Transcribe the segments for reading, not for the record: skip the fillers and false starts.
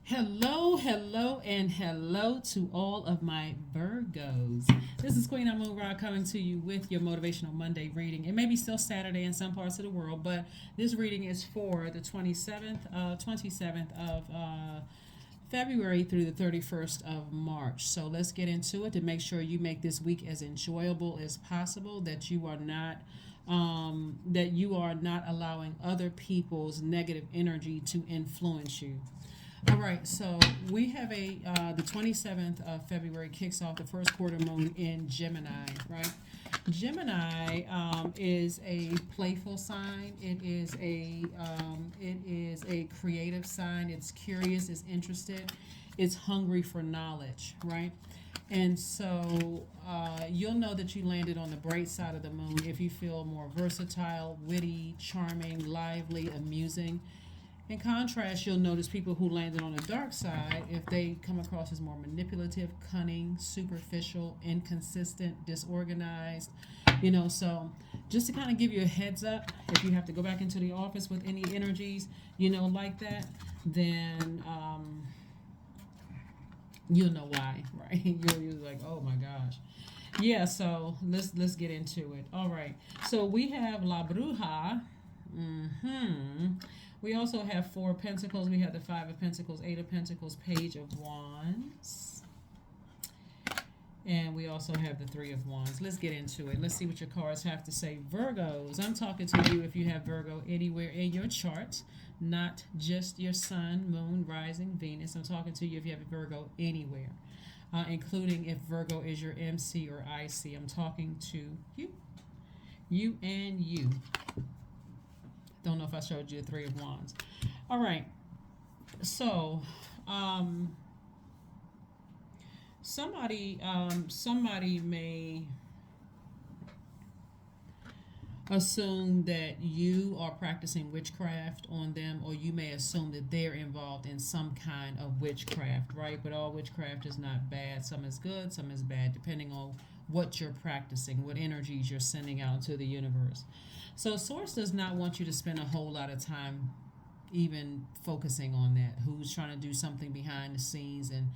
Hello, hello, and hello to all of my Virgos. This is Queen Amun Ra coming to you with your Motivational Monday reading. It may be still Saturday in some parts of the world, but this reading is for the 27th of February through the 31st of March. So let's get into it to make sure you make this week as enjoyable as possible, that you are not allowing other people's negative energy to influence you. All right, so we have the 27th of February kicks off the first quarter moon in Gemini, right? Gemini is a playful sign. It is a creative sign. It's curious. It's interested. It's hungry for knowledge, right? And so you'll know that you landed on the bright side of the moon if you feel more versatile, witty, charming, lively, amusing. In contrast, you'll notice people who landed on the dark side if they come across as more manipulative, cunning, superficial, inconsistent, disorganized. So just to kind of give you a heads up, if you have to go back into the office with any energies, like that, then you'll know why, right? You're like, oh my gosh. Yeah, so let's get into it. All right. So we have La Bruja. We also have Four of Pentacles. We have the Five of Pentacles, Eight of Pentacles, Page of Wands. And we also have the Three of Wands. Let's get into it. Let's see what your cards have to say. Virgos, I'm talking to you if you have Virgo anywhere in your chart, not just your sun, moon, rising, Venus. I'm talking to you if you have Virgo anywhere, including if Virgo is your MC or IC. I'm talking to you. You and you. Don't know if I showed you the Three of Wands. All right. So, somebody may assume that you are practicing witchcraft on them, or you may assume that they're involved in some kind of witchcraft, right? But all witchcraft is not bad. Some is good, some is bad, depending on what you're practicing, what energies you're sending out into the universe. So Source does not want you to spend a whole lot of time even focusing on that. Who's trying to do something behind the scenes, and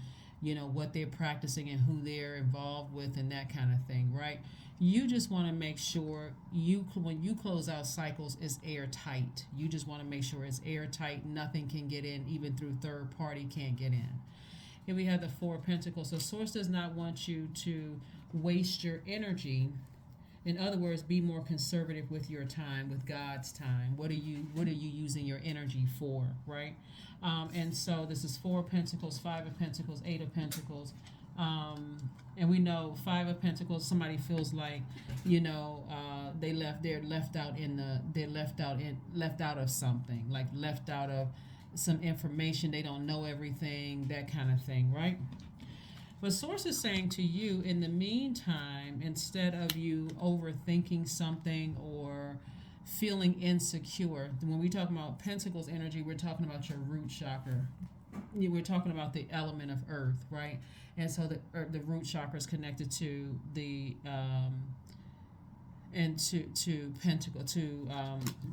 what they're practicing and who they're involved with and that kind of thing, right? You just want to make sure when you close out cycles, it's airtight. You just want to make sure it's airtight. Nothing can get in, even through third party can't get in. Here we have the Four of Pentacles. So Source does not want you to waste your energy. In other words, be more conservative with your time, with God's time. What are you using your energy for, right? And so this is Four of Pentacles, Five of Pentacles, Eight of Pentacles. And we know Five of Pentacles, somebody feels like, they're left out of something, like left out of some information. They don't know everything, that kind of thing, right? But Source is saying to you, in the meantime, instead of you overthinking something or feeling insecure, when we talk about Pentacles energy, we're talking about your root chakra. We're talking about the element of earth, right? And so the root chakra is connected to the and to pentacle to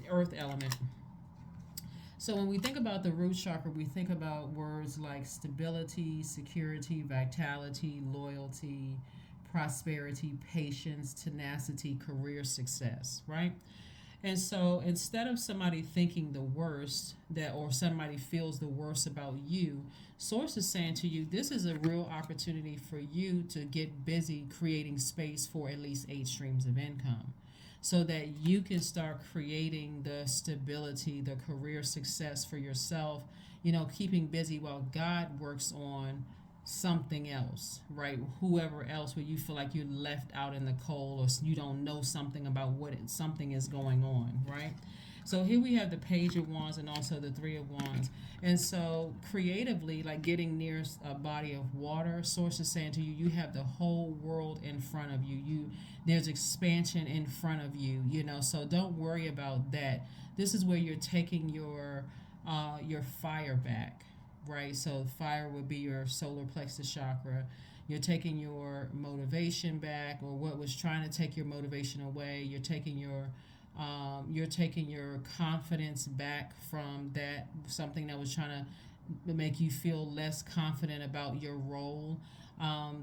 earth element. So when we think about the root chakra, we think about words like stability, security, vitality, loyalty, prosperity, patience, tenacity, career success, right? And so instead of somebody thinking the worst, or somebody feels the worst about you, Source is saying to you, this is a real opportunity for you to get busy creating space for at least 8 streams of income, so that you can start creating the stability, the career success for yourself, keeping busy while God works on something else, right? Whoever else, where you feel like you're left out in the cold, or you don't know something about something is going on, right? So here we have the Page of Wands and also the Three of Wands. And so creatively, like getting near a body of water, Source is saying to you, you have the whole world in front of you. There's expansion in front of you, so don't worry about that. This is where you're taking your fire back, right? So fire would be your solar plexus chakra. You're taking your motivation back, or what was trying to take your motivation away. You're taking your confidence back from that, something that was trying to make you feel less confident about your role,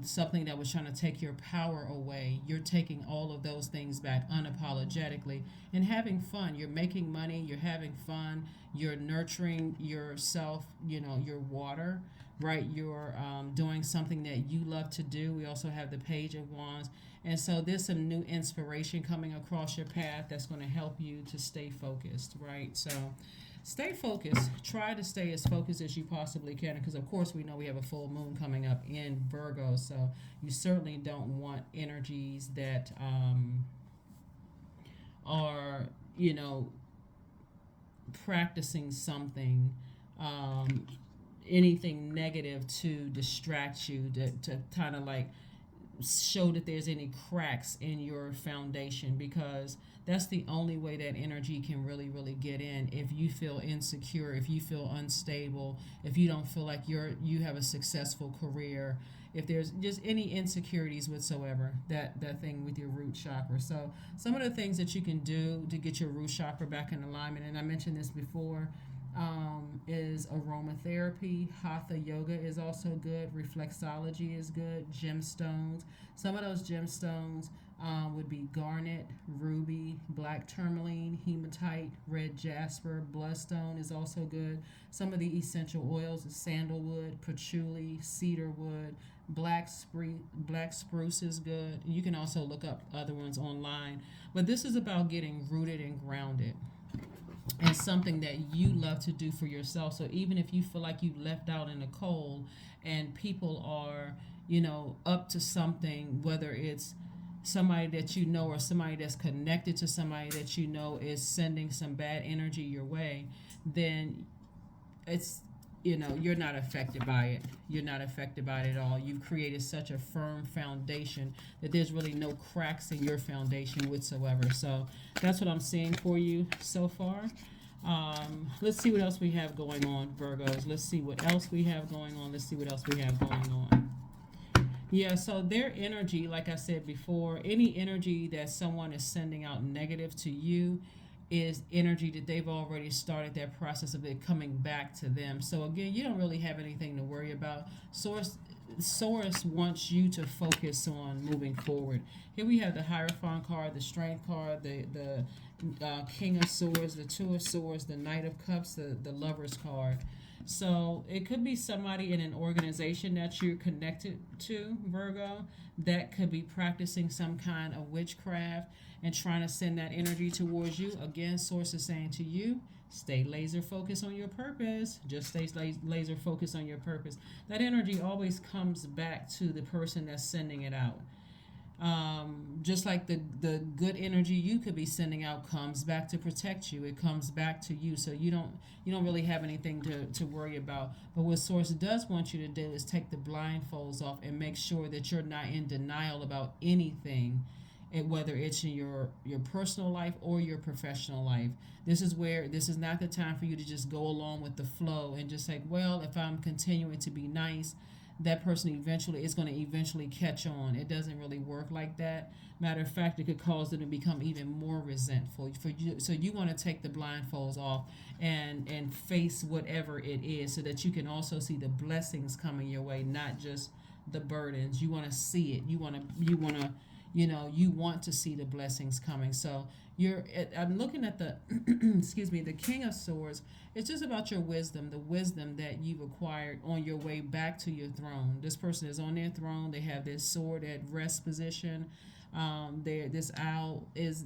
something that was trying to take your power away. You're taking all of those things back unapologetically and having fun. You're making money, you're having fun, you're nurturing yourself, your water, right? You're doing something that you love to do. We also have the Page of Wands. And so there's some new inspiration coming across your path that's going to help you to stay focused, right? So stay focused. Try to stay as focused as you possibly can, because of course we know we have a full moon coming up in Virgo, so you certainly don't want energies that are, practicing something, anything negative to distract you, to kind of like show that there's any cracks in your foundation, because that's the only way that energy can really get in. If you feel insecure, if you feel unstable, if you don't feel like you have a successful career, if there's just any insecurities whatsoever, that thing with your root chakra. So some of the things that you can do to get your root chakra back in alignment, and I mentioned this before, is aromatherapy. Hatha yoga is also good. Reflexology is good. Gemstones. Some of those gemstones would be garnet, ruby, black tourmaline, hematite, red jasper, bloodstone is also good. Some of the essential oils is sandalwood, patchouli, cedarwood, black spruce is good. You can also look up other ones online. But this is about getting rooted and grounded, and something that you love to do for yourself. So even if you feel like you left out in the cold and people are, up to something, whether it's somebody that you know or somebody that's connected to somebody that you know is sending some bad energy your way, then it's, you're not affected by it. You're not affected by it at all. You've created such a firm foundation that there's really no cracks in your foundation whatsoever. So that's what I'm seeing for you so far. Let's see what else we have going on, Virgos. Let's see what else we have going on. Let's see what else we have going on. Yeah, so their energy, like I said before, any energy that someone is sending out negative to you is energy that they've already started that process of it coming back to them. So again, you don't really have anything to worry about. Source wants you to focus on moving forward. Here we have the Hierophant card, the Strength card, the King of Swords, the Two of Swords, the Knight of Cups, the Lover's card. So it could be somebody in an organization that you're connected to, Virgo, that could be practicing some kind of witchcraft and trying to send that energy towards you. Again, Source is saying to you, stay laser focused on your purpose. Just stay laser focused on your purpose. That energy always comes back to the person that's sending it out. Just like the good energy you could be sending out comes back to protect you. It comes back to you, so you don't really have anything to worry about. But what Source does want you to do is take the blindfolds off and make sure that you're not in denial about anything, and whether it's in your personal life or your professional life. This is not the time for you to just go along with the flow and just say, well, if I'm continuing to be nice, that person is going to eventually catch on. It doesn't really work like that. Matter of fact, it could cause them to become even more resentful for you. So you want to take the blindfolds off and face whatever it is, so that you can also see the blessings coming your way, not just the burdens. You want to see it. You want to see the blessings coming. So I'm looking at the excuse me, the King of Swords. It's just about your wisdom, the wisdom that you've acquired on your way back to your throne. This person is on their throne. They have their sword at rest position. This owl is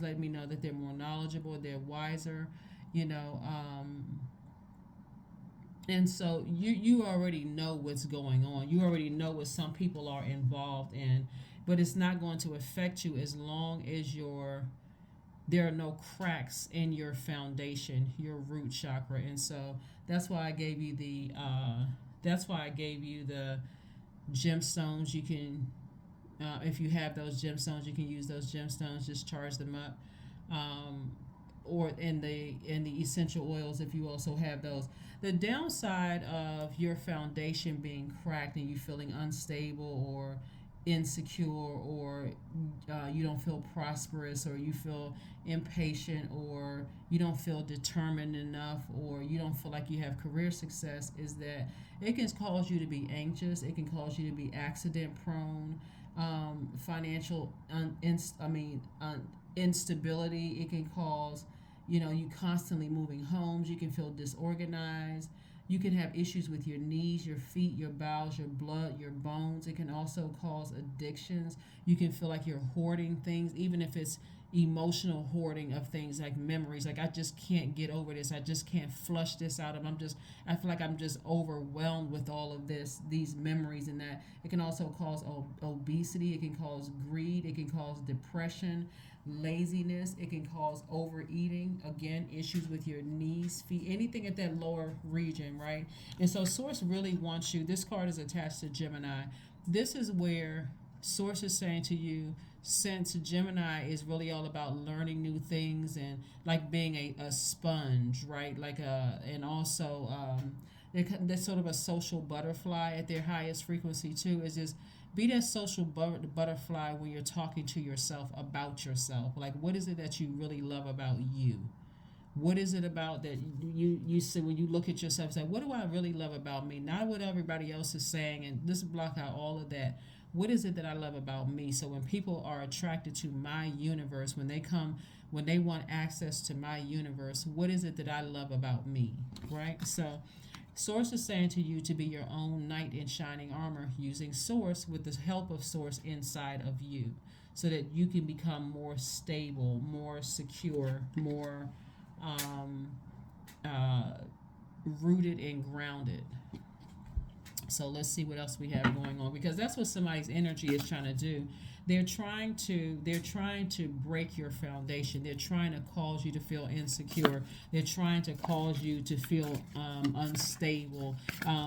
letting me know that they're more knowledgeable, they're wiser, and so you already know what's going on. You already know what some people are involved in, but it's not going to affect you as long as there are no cracks in your foundation, your root chakra. And so that's why I gave you the gemstones. You can, if you have those gemstones, you can use those gemstones. Just charge them up, or in the essential oils if you also have those. The downside of your foundation being cracked and you feeling unstable, or insecure, or you don't feel prosperous, or you feel impatient, or you don't feel determined enough, or you don't feel like you have career success, is that it can cause you to be anxious. It can cause you to be accident prone, financial instability. It can cause, you constantly moving homes. You can feel disorganized. You can have issues with your knees, your feet, your bowels, your blood, your bones. It can also cause addictions. You can feel like you're hoarding things, even if it's emotional hoarding of things like memories. Like, I just can't get over this. I just can't flush this out. I feel like I'm just overwhelmed with all of these memories. And that it can also cause obesity. It can cause greed. It can cause depression, laziness. It can cause overeating. Again, issues with your knees, feet, anything at that lower region, right? And so Source really wants you. This card is attached to Gemini. This is where Source is saying to you, since Gemini is really all about learning new things and like being a sponge, right? And also they're sort of a social butterfly at their highest frequency too. Is just be that social butterfly when you're talking to yourself about yourself. Like, what is it that you really love about you? What is it about that you see when you look at yourself? Say, what do I really love about me? Not what everybody else is saying, and this block out all of that. What is it that I love about me? So when people are attracted to my universe, when they want access to my universe, what is it that I love about me, right? So Source is saying to you to be your own knight in shining armor, using Source with the help of Source inside of you, so that you can become more stable, more secure, more um, uh, rooted and grounded. So let's see what else we have going on, because that's what somebody's energy is trying to do. They're trying to break your foundation. They're trying to cause you to feel insecure. They're trying to cause you to feel unstable.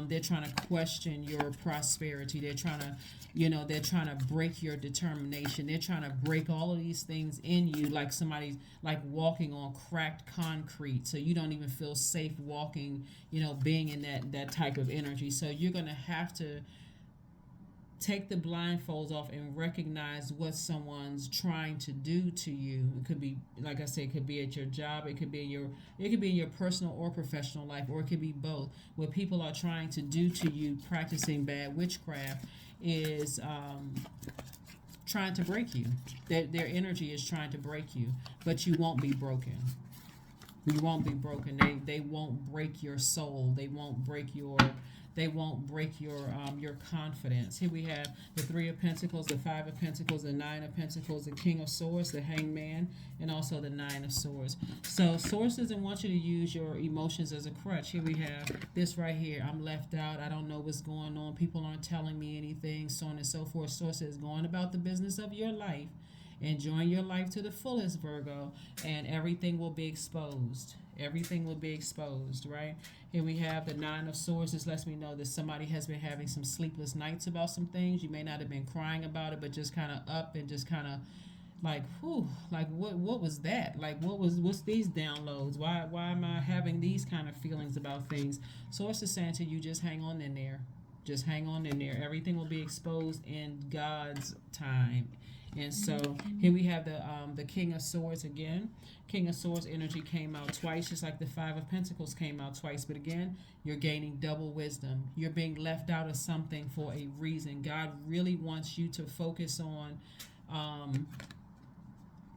They're trying to question your prosperity. They're trying to break your determination. They're trying to break all of these things in you, like somebody's like walking on cracked concrete, so you don't even feel safe walking, being in that type of energy. So you're going to have to take the blindfolds off and recognize what someone's trying to do to you. It could be, like I said, it could be at your job, it could be in your personal or professional life, or it could be both. What people are trying to do to you, practicing bad witchcraft, is trying to break you. Their energy is trying to break you, but you won't be broken. You won't be broken. They won't break your soul. They won't break your confidence. Here we have the Three of Pentacles, the Five of Pentacles, the Nine of Pentacles, the King of Swords, the Hanged Man, and also the Nine of Swords. So Source doesn't want you to use your emotions as a crutch. Here we have this right here. I'm left out. I don't know what's going on. People aren't telling me anything, so on and so forth. Source is going about the business of your life. Enjoying your life to the fullest, Virgo, and everything will be exposed. Everything will be exposed, right? Here we have the Nine of Swords. This lets me know that somebody has been having some sleepless nights about some things. You may not have been crying about it, but just kind of up and just kind of like, whew, like what was that? Like, what's these downloads? Why am I having these kind of feelings about things? Source is saying to you, just hang on in there. Just hang on in there. Everything will be exposed in God's time. And so here we have the King of Swords again. King of Swords energy came out twice, just like the Five of Pentacles came out twice. But again, you're gaining double wisdom. You're being left out of something for a reason. God really wants you to focus on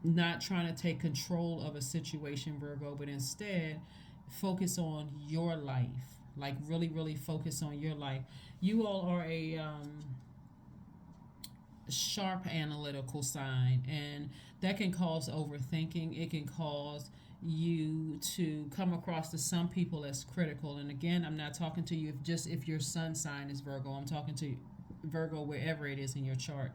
not trying to take control of a situation, Virgo, but instead focus on your life. Like, really, really focus on your life. You all are a sharp analytical sign, and that can cause overthinking. It can cause you to come across to some people as critical. And again, I'm not talking to you if your sun sign is Virgo. I'm talking to Virgo wherever it is in your chart.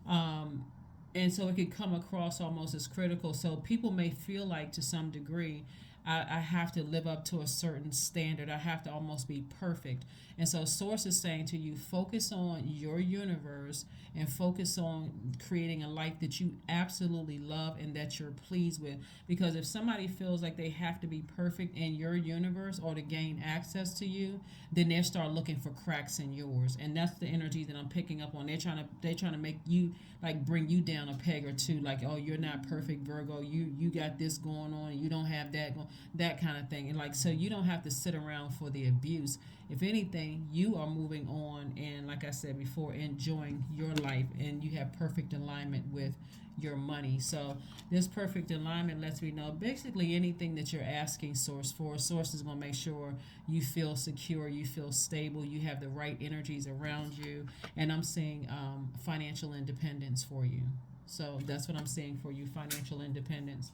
And so it could come across almost as critical. So people may feel like, to some degree, I have to live up to a certain standard. I have to almost be perfect. And so Source is saying to you, focus on your universe and focus on creating a life that you absolutely love and that you're pleased with. Because if somebody feels like they have to be perfect in your universe or to gain access to you, then they start looking for cracks in yours. And that's the energy that I'm picking up on. They're trying to make you, like, bring you down a peg or two, like, oh, you're not perfect, Virgo. You got this going on, you don't have that going, that kind of thing. And like, so you don't have to sit around for the abuse. If anything, you are moving on and, like I said before, enjoying your life, and you have perfect alignment with your money. So this perfect alignment lets me know basically anything that you're asking Source for, Source is going to make sure you feel secure, you feel stable, you have the right energies around you. And I'm seeing financial independence for you. So that's what I'm seeing for you, financial independence.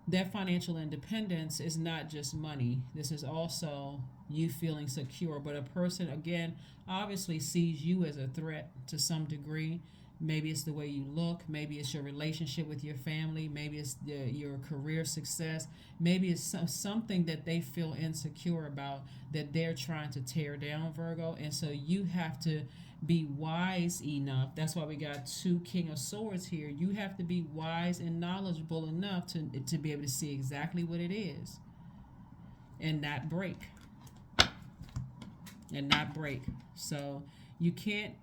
That financial independence is not just money. This is also you feeling secure. But a person, again, obviously sees you as a threat to some degree. Maybe it's the way you look. Maybe it's your relationship with your family. Maybe it's your career success. Maybe it's something that they feel insecure about that they're trying to tear down, Virgo. And so you have to be wise enough. That's why we got two King of Swords here. You have to be wise and knowledgeable enough to be able to see exactly what it is and not break. And not break. So you can't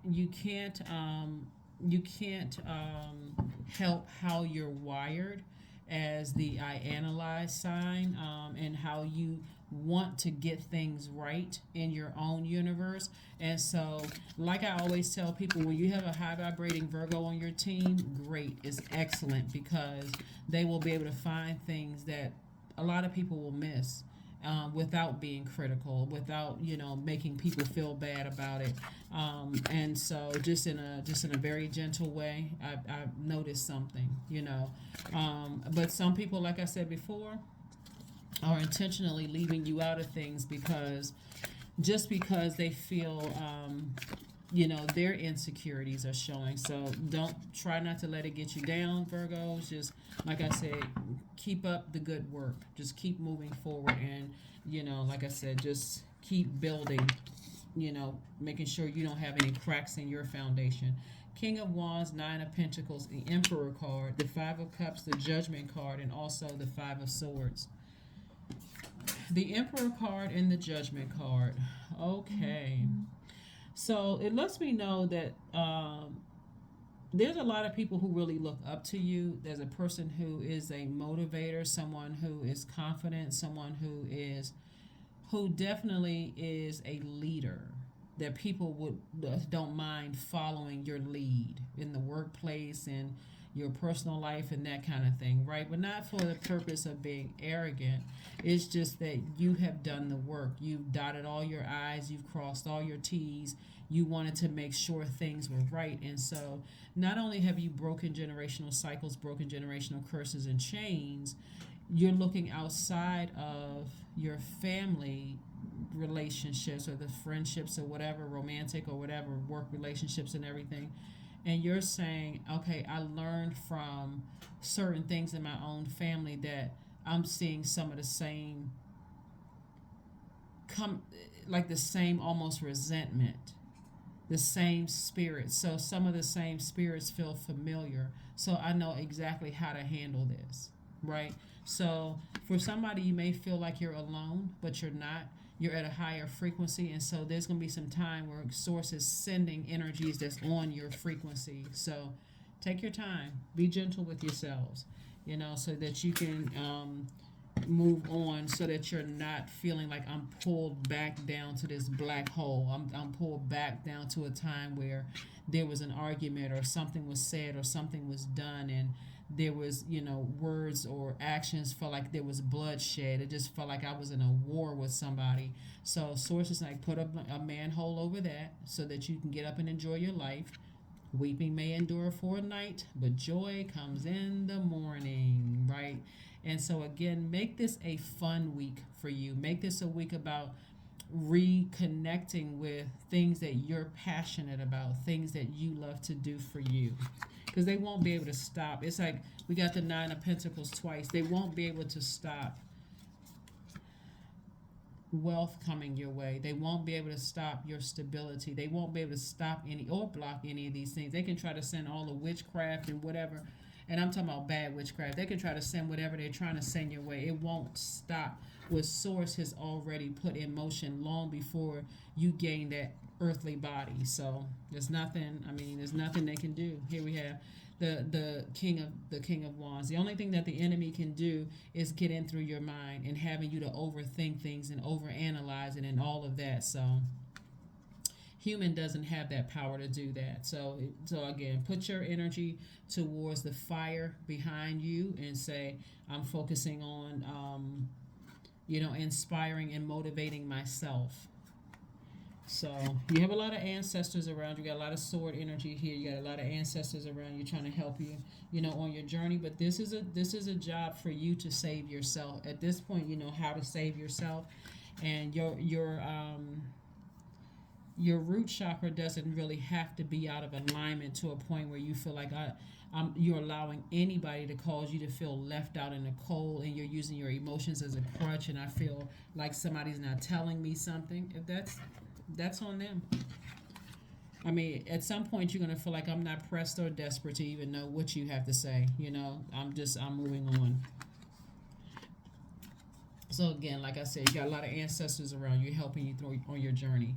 help how you're wired as the I analyze sign, and how you want to get things right in your own universe. And so, like I always tell people, when you have a high vibrating Virgo on your team, great, is excellent, because they will be able to find things that a lot of people will miss, without being critical, without making people feel bad about it. And so, just in a very gentle way, I've noticed something. But some people, like I said before, are intentionally leaving you out of things because they feel their insecurities are showing. So don't try not to let it get you down, Virgos. Just like I said, keep up the good work. Just keep moving forward, and like I said, just keep building. Making sure you don't have any cracks in your foundation. King of Wands, Nine of Pentacles, the Emperor card, the Five of Cups, the Judgment card, and also the Five of Swords. The Emperor card and the Judgment card. Okay. So it lets me know that there's a lot of people who really look up to you. There's a person who is a motivator, someone who is confident, someone who definitely is a leader, that people don't mind following your lead in the workplace and your personal life and that kind of thing, right? But not for the purpose of being arrogant. It's just that you have done the work. You've dotted all your I's, you've crossed all your T's. You wanted to make sure things were right. And so not only have you broken generational cycles, broken generational curses and chains, you're looking outside of your family relationships or the friendships or whatever, romantic or whatever, work relationships and everything. And you're saying, okay, I learned from certain things in my own family that I'm seeing some of the same like the same almost resentment, the same spirits. So some of the same spirits feel familiar. So I know exactly how to handle this, right? So for somebody, you may feel like you're alone, but you're not. You're at a higher frequency, and so there's going to be some time where Source is sending energies that's on your frequency. So take your time, be gentle with yourselves, so that you can move on, so that you're not feeling like I'm pulled back down to this black hole. I'm pulled back down to a time where there was an argument or something was said or something was done, and there was words or actions, felt like there was bloodshed. It just felt like I was in a war with somebody. So Source is like, put up a manhole over that so that you can get up and enjoy your life. Weeping may endure for a night, but joy comes in the morning, right? And so again, make this a fun week for you. Make this a week about reconnecting with things that you're passionate about, things that you love to do for you, because they won't be able to stop. It's like we got the Nine of Pentacles twice. They won't be able to stop wealth coming your way. They won't be able to stop your stability. They won't be able to stop any or block any of these things. They can try to send all the witchcraft and whatever. And I'm talking about bad witchcraft. They can try to send whatever they're trying to send your way. It won't stop what source has already put in motion long before you gain that earthly body. So there's nothing, I mean, there's nothing they can do. Here we have the king of wands. The only thing that the enemy can do is get in through your mind and having you to overthink things and overanalyze it and all of that. So human doesn't have that power to do that. So again, put your energy towards the fire behind you and say, I'm focusing on inspiring and motivating myself. So you have a lot of ancestors around. You got a lot of sword energy here. You got a lot of ancestors around you trying to help you, on your journey. But this is a job for you to save yourself. At this point, you know how to save yourself, and your root chakra doesn't really have to be out of alignment to a point where you feel like you're allowing anybody to cause you to feel left out in the cold, and you're using your emotions as a crutch. And I feel like somebody's not telling me something. If that's on them. I mean, at some point you're gonna feel like I'm not pressed or desperate to even know what you have to say. I'm moving on. So again, like I said, you got a lot of ancestors around you helping you through on your journey.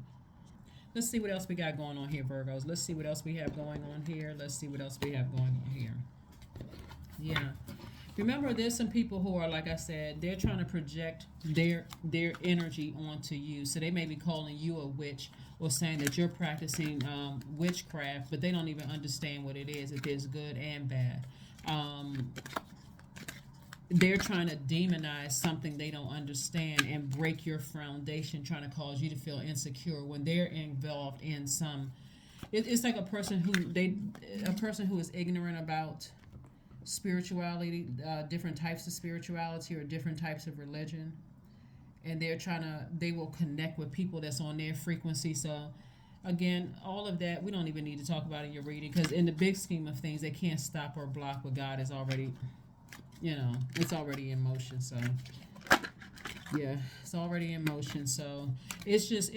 Let's see what else we got going on here, Virgos. Let's see what else we have going on here. Let's see what else we have going on here. Yeah. Remember, there's some people who are, like I said, they're trying to project their energy onto you. So they may be calling you a witch or saying that you're practicing witchcraft, but they don't even understand what it is. If it's good and bad. They're trying to demonize something they don't understand and break your foundation, trying to cause you to feel insecure when they're involved in some. It's like a person who is ignorant about spirituality, different types of spirituality or different types of religion, and they will connect with people that's on their frequency. So again, all of that we don't even need to talk about in your reading, because in the big scheme of things, they can't stop or block what God is already, it's already in motion. So yeah, it's already in motion. So it's just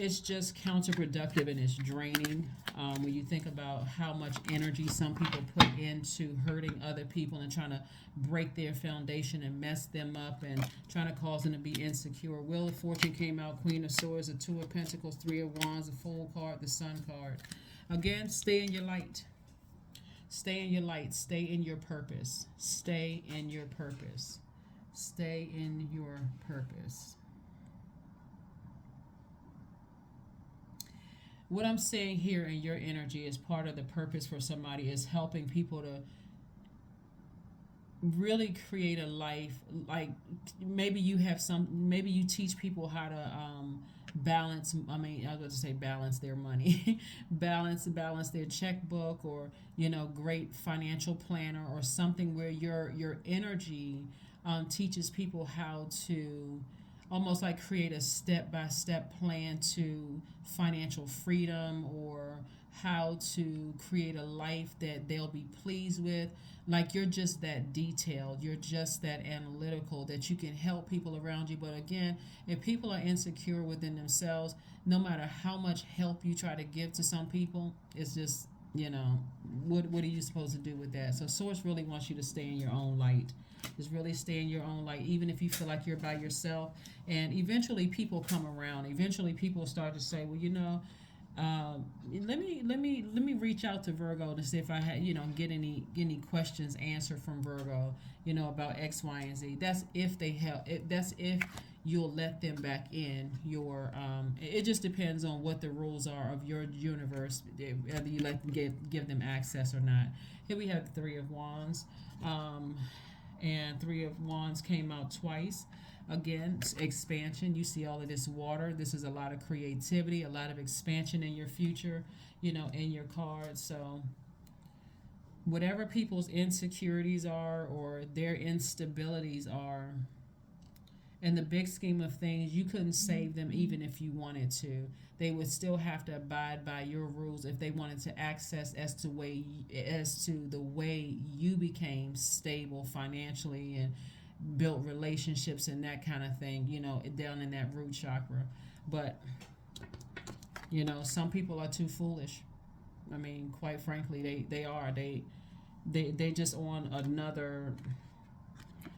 counterproductive, and it's draining. When you think about how much energy some people put into hurting other people and trying to break their foundation and mess them up and trying to cause them to be insecure. Wheel of Fortune came out, Queen of Swords, the Two of Pentacles, Three of Wands, the Fool card, the Sun card. Again, stay in your light. Stay in your light. Stay in your purpose. Stay in your purpose. Stay in your purpose. What I'm saying here in your energy is part of the purpose for somebody is helping people to really create a life. Like maybe you teach people how to balance. I mean, I was going to say balance their money, balance their checkbook, or great financial planner or something where your energy teaches people how to almost like create a step-by-step plan to financial freedom, or how to create a life that they'll be pleased with. Like you're just that detailed, you're just that analytical that you can help people around you. But again, if people are insecure within themselves, no matter how much help you try to give to some people, it's just, what are you supposed to do with that? So Source really wants you to stay in your own light. Just really stay in your own light, even if you feel like you're by yourself. And eventually people come around. Eventually people start to say, well, let me reach out to Virgo to see if I get any questions answered from Virgo, about X, Y, and Z. That's if they help. That's if you'll let them back in your. It just depends on what the rules are of your universe, whether you give them access or not. Here we have the Three of Wands. And Three of Wands came out twice. Again, expansion. You see all of this water. This is a lot of creativity, a lot of expansion in your future, in your cards. So whatever people's insecurities are or their instabilities are, in the big scheme of things, you couldn't save them even if you wanted to. They would still have to abide by your rules if they wanted to access as to the way you became stable financially and built relationships and that kind of thing, down in that root chakra. But, some people are too foolish. I mean, quite frankly, they are. They just on another.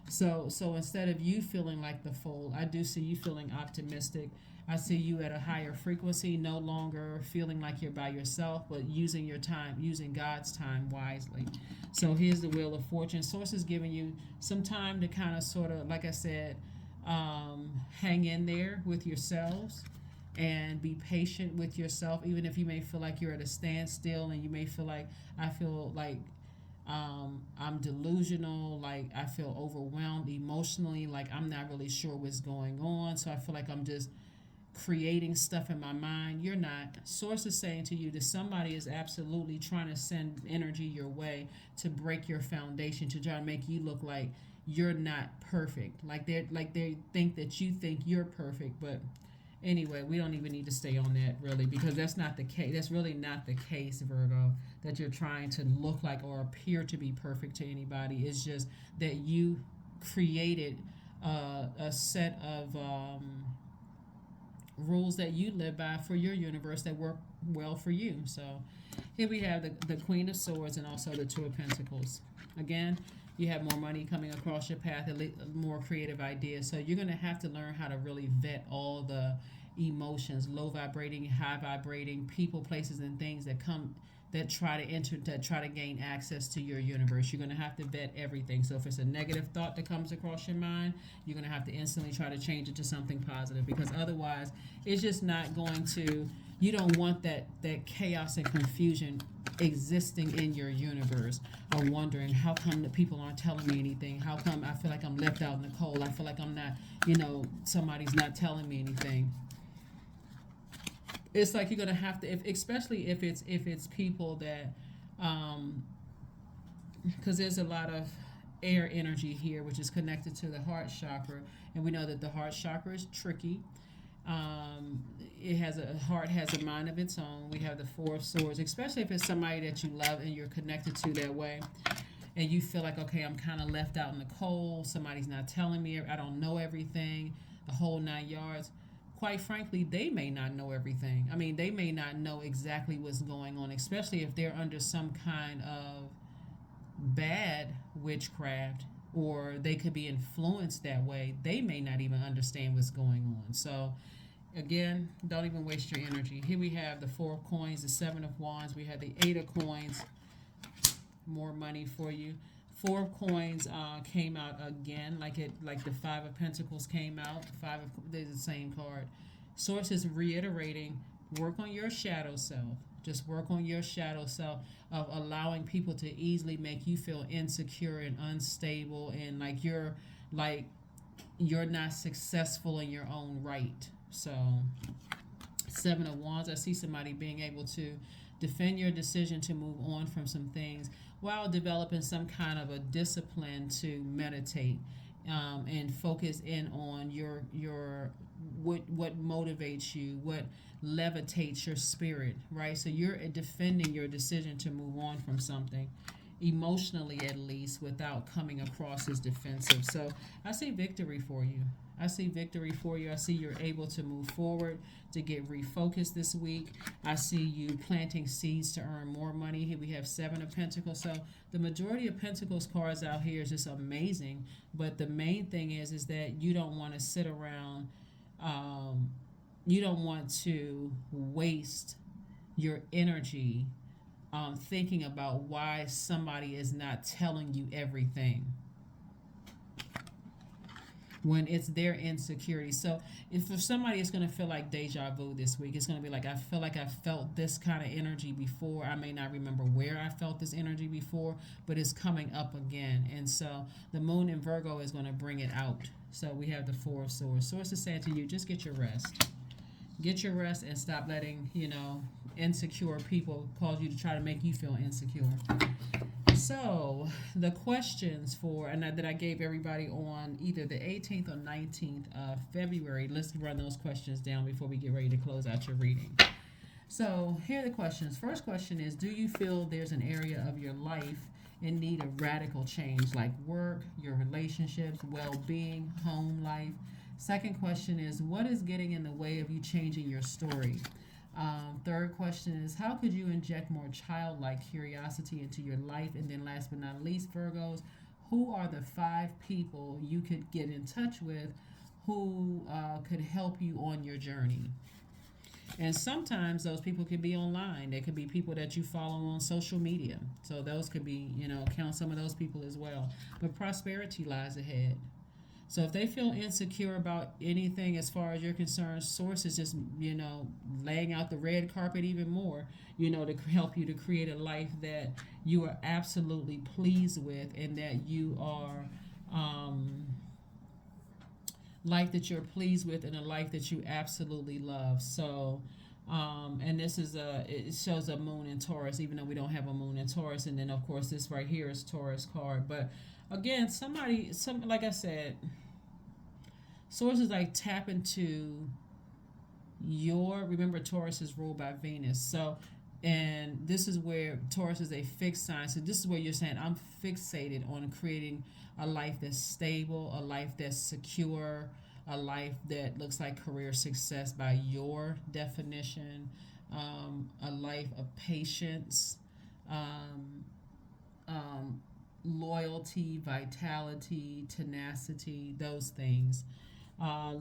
So instead of you feeling like the fool, I do see you feeling optimistic. I see you at a higher frequency, no longer feeling like you're by yourself, but using your time, using God's time wisely. So here's the Wheel of Fortune. Source is giving you some time to kind of sort of, like I said, hang in there with yourselves and be patient with yourself, even if you may feel like you're at a standstill and you may feel like, I feel like I'm delusional, like I feel overwhelmed emotionally, like I'm not really sure what's going on. So I feel like I'm just creating stuff in my mind. You're not. Source is saying to you that somebody is absolutely trying to send energy your way to break your foundation, to try to make you look like you're not perfect. Like they think that you think you're perfect, but anyway, we don't even need to stay on that really, because that's not the case. That's really not the case, Virgo, that you're trying to look like or appear to be perfect to anybody. It's just that you created a set of rules that you live by for your universe that work well for you. So here we have the Queen of Swords and also the Two of Pentacles. Again, you have more money coming across your path, more creative ideas. So you're going to have to learn how to really vet all the emotions, low vibrating, high vibrating people, places, and things that try to enter, that try to gain access to your universe. You're going to have to vet everything. So if it's a negative thought that comes across your mind, you're going to have to instantly try to change it to something positive, because otherwise it's just not going to, you don't want that chaos and confusion existing in your universe, or wondering how come the people aren't telling me anything, how come I feel like I'm left out in the cold, I feel like I'm not, somebody's not telling me anything. It's like you're gonna have to, especially if it's people that, because there's a lot of air energy here, which is connected to the heart chakra, and we know that the heart chakra is tricky. Heart has a mind of its own. We have the Four of Swords, especially if it's somebody that you love and you're connected to that way, and you feel like, okay, I'm kind of left out in the cold. Somebody's not telling me. I don't know everything. The whole 9 yards. Quite frankly, they may not know everything. I mean, they may not know exactly what's going on, especially if they're under some kind of bad witchcraft, or they could be influenced that way. They may not even understand what's going on. So again, don't even waste your energy. Here we have the Four of Coins, the Seven of Wands. We have the Eight of Coins. More money for you. Four of Coins came out again, like the Five of Pentacles came out. They're the same card. Source is reiterating: work on your shadow self. Just work on your shadow self of allowing people to easily make you feel insecure and unstable, and like you're not successful in your own right. So, Seven of Wands, I see somebody being able to defend your decision to move on from some things while developing some kind of a discipline to meditate, and focus in on your what motivates you, what levitates your spirit, right? So you're defending your decision to move on from something, emotionally at least, without coming across as defensive. So I see victory for you. I see victory for you. I see you're able to move forward, to get refocused this week. I see you planting seeds to earn more money. Here we have Seven of Pentacles. So the majority of Pentacles cards out here is just amazing. But the main thing is that you don't want to sit around. You don't want to waste your energy thinking about why somebody is not telling you everything, when it's their insecurity. So if for somebody, it's going to feel like deja vu this week. It's going to be like, I feel like I felt this kind of energy before. I may not remember where I felt this energy before, but it's coming up again. And so the moon in Virgo is going to bring it out. So we have the Four of Swords. Source is saying to you, just get your rest. Get your rest and stop letting, insecure people cause you to try to make you feel insecure. So the questions that I gave everybody on either the 18th or 19th of February, let's run those questions down before we get ready to close out your reading. So here are the questions. First question is, do you feel there's an area of your life in need of radical change, like work, your relationships, well being, home life. Second question is, what is getting in the way of you changing your story? Third question is, how could you inject more childlike curiosity into your life? And then, last but not least, Virgos, who are the 5 people you could get in touch with who could help you on your journey? And sometimes those people could be online. They could be people that you follow on social media. So those could be, count some of those people as well. But prosperity lies ahead. So if they feel insecure about anything as far as you're concerned, Source is just, laying out the red carpet even more, to help you to create a life that you are absolutely pleased with and that you are, life that you're pleased with and a life that you absolutely love. So, and this is it shows a moon in Taurus, even though we don't have a moon in Taurus. And then, of course, this right here is Taurus card. But again, like I said, Source is like tap into remember Taurus is ruled by Venus. So, and this is where Taurus is a fixed sign. So this is where you're saying, I'm fixated on creating a life that's stable, a life that's secure, a life that looks like career success by your definition, a life of patience, um, loyalty, vitality, tenacity, those things.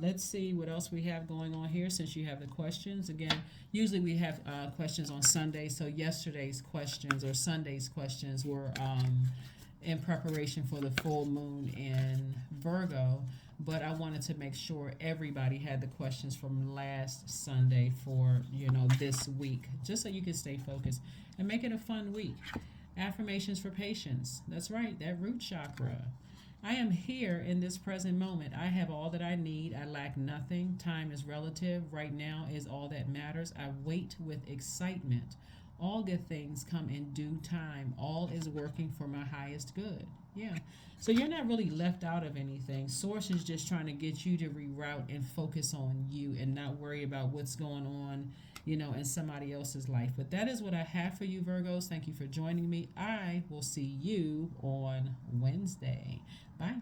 Let's see what else we have going on here since you have the questions. Again, usually we have questions on Sunday. So yesterday's questions or Sunday's questions were in preparation for the full moon in Virgo. But I wanted to make sure everybody had the questions from last Sunday for, this week, just so you can stay focused and make it a fun week. Affirmations for patience. That's right, that root chakra. I am here in this present moment. I have all that I need. I lack nothing. Time is relative. Right now is all that matters. I wait with excitement. All good things come in due time. All is working for my highest good. Yeah. So you're not really left out of anything. Source is just trying to get you to reroute and focus on you and not worry about what's going on, in somebody else's life. But that is what I have for you, Virgos. Thank you for joining me. I will see you on Wednesday. Bye.